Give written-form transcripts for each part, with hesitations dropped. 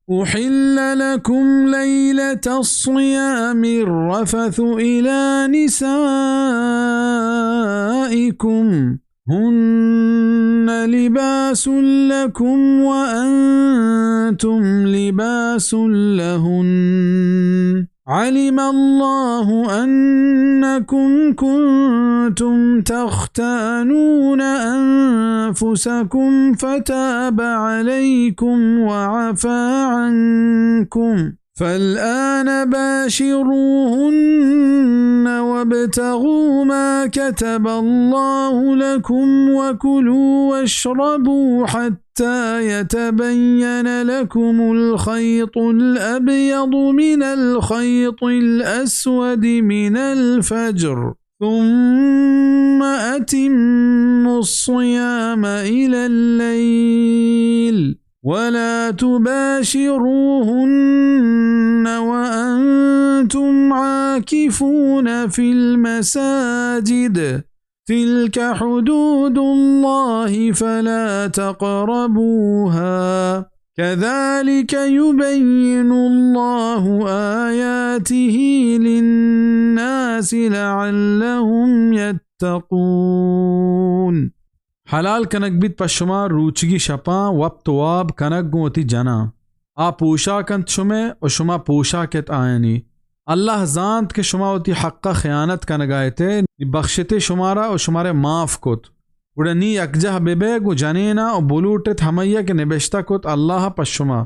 أحل لكم ليلة الصيام الرفث إلى نسائكم هن لباس لكم وأنتم لباس لهن علم الله أنكم كنتم تختانون أنفسكم فتاب عليكم وعفى عنكم فالآن باشروهن وابتغوا ما كتب الله لكم وكلوا واشربوا حتى يتبين لكم الخيط الأبيض من الخيط الأسود من الفجر ثم أتموا الصيام إلى الليل ولا تباشروهن وأنتم عاكفون في المساجد تلك حدود الله فلا تقربوها كذلك يبين الله آياته للناس لعلهم يتقون حلال کنک بیت پشما روچگی شپا وقت واب کنک گوتی جنا آ پوشا کنت شمه و شما پوشا کت آینی اللہ زانت کہ شما وتی حقا خیانت کنگایتے بخشتے شمارا و شمارے معاف کت وڑنی یکجہ ببیگ و جنینا و بلوٹت ہمیہ کے نبشتہ کت اللہ پشما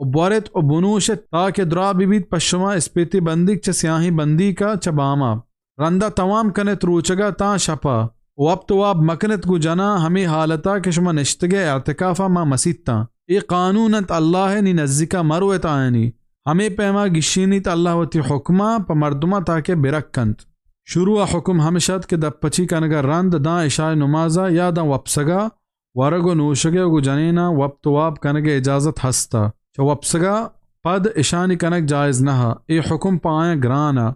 و بورت و بنوشت تاکہ درا بیت پشما اسپیتی بندی چھ سیاہی بندی کا چھ باما رندہ تمام کنت روچگا تا شپا وقت واب مکنت کو جنا ہمیں حالتا کہ شما نشتگے اعتکافا ما مسیدتا ای قانونت اللہ نی نزدیکا مروت آئینی ہمیں پیما گشینیت اللہ وتی حکمہ پا مردمہ تاکہ برکند شروع حکم ہمشد کہ دب پچی کنگا رند دا عشاء نمازا یا دا وپسگا ورگو نوشگے و جنینا وقت واب کنگے اجازت ہستا چا وپسگا پد اشانی کنگ جائز نہا ای حکم پائیں گرانا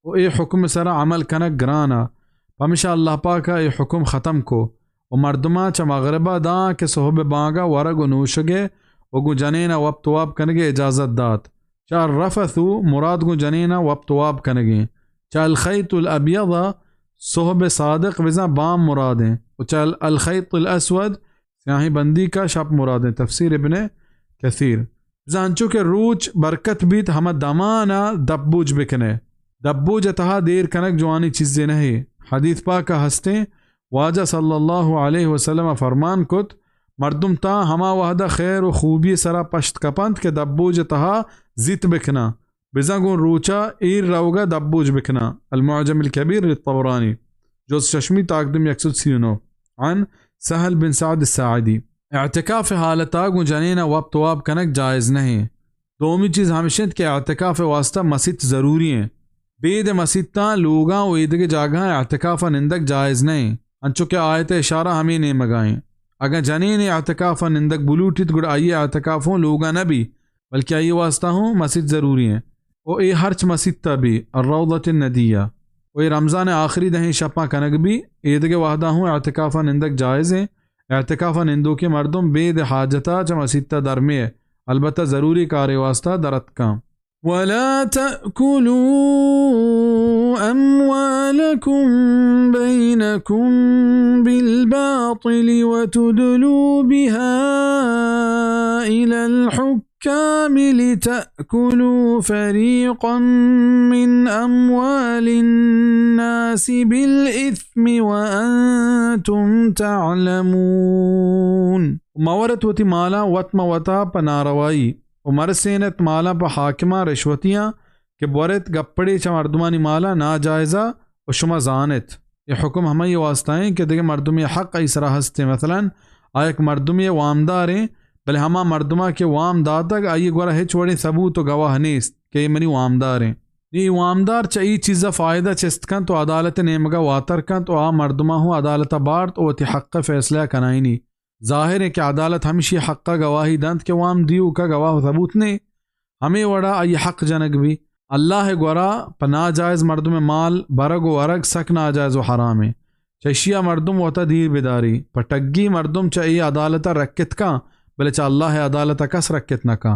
و ای حکم سرا عمل کنگ گرانا ہمیشہ اللہ پاکا ای حکم ختم کو و مردمہ چا مغربہ دا کہ صحب بانگا ورگو نوشگے و گو جنینا وقت واب کنگے اجازت دات چا رفثو مراد گو جنینا وقت واب کنگے چا الخیط الابیض صحب صادق وزا بام مرادیں و چا الخیط الاسود سیاہی بندی کا شپ مرادیں تفسیر ابن کثیر زانچو کہ روچ برکت بیت ہمہ دمانا دبوج بکنے دبوج اتہا دیر کنک جوانی چیزیں نہیں حدیث پاک کا ہستیں واجہ صلی اللہ علیہ وسلم فرمان کت مردم تا ہما وحدہ خیر و خوبی سرا پشت کپند کہ دبوج تہا زیت بکنا بزنگون روچا ایر روگا دبوج بکنا المعجم الكبیر للطبرانی جوز ششمی تاقدم 139 عن سہل بن سعد الساعدی اعتکاف حالتا گو جنینا وقت واب کنک جائز نہیں دومی چیز ہمشند کہ اعتکاف واسطہ مسجد ضروری ہیں بید مسیدتا لوگاں و عید کے جاگاں اعتکافہ نندک جائز نہیں انچو کہ آیت اشارہ ہمیں نہیں مگائیں اگر جنین اعتکافہ نندک بلوٹیت گڑ آئیے اعتکافوں لوگاں نہ بھی بلکہ آئیے واسطہ ہوں مسجد ضروری ہیں و اے ہرچ مسیدتا بھی الروضۃ الندیہ و اے رمضان آخری دہیں شپا کنک بھی عید کے وحدہ ہوں اعتکافہ نندک جائز ہیں اعتکافہ نندوں کے مردم بید حاجتا چا مسیدتا درمی ہے البتہ ضروری کار واسطہ درت کام وَلَا تَأْكُلُوا أَمْوَالَكُمْ بَيْنَكُمْ بِالْبَاطِلِ وَتُدْلُوا بِهَا إِلَى الْحُكَّامِ لِتَأْكُلُوا فَرِيقًا مِّنْ أَمْوَالِ النَّاسِ بِالْإِثْمِ وَأَنْتُمْ تَعْلَمُونَ مورت وتی مالا وطم وطا پناروائی مرسینت مالا پا حاکمہ رشوتیاں کہ بورت گپڑی چا مردمانی مالا ناجائزہ و شما زانت یہ حکم ہمیں یہ واسطائیں کہ دیکھ مردمی حق ایسرا ہستے مثلا آئیک مردمی وامداریں بلے ہما مردمہ کے وام داتک آئیے گورا ہچ وڑی ثبوت و گواہ نیست کہ یہ منی وامداریں یہ وامدار چاہی چیزا فائدہ چست کن تو عدالت نیمگا واتر کن تو آ مردمہ ہوں عدالت بارت و تی حق فیصلہ کنائنی ظاہر ہے کہ عدالت ہمیشی حق کا گواہی دند کے وام دیو کا گواہ ثبوت نے ہمیں وڑا آئی حق جنگ بھی اللہ گورا پا ناجائز مردم مال برگ و ورگ سک ناجائز و حرام ہے چشیا مردم وطا دیر بداری پا ٹگی مردم چاہی عدالتا رکت کا بلے چا اللہ عدالتا کس رکت نہ کا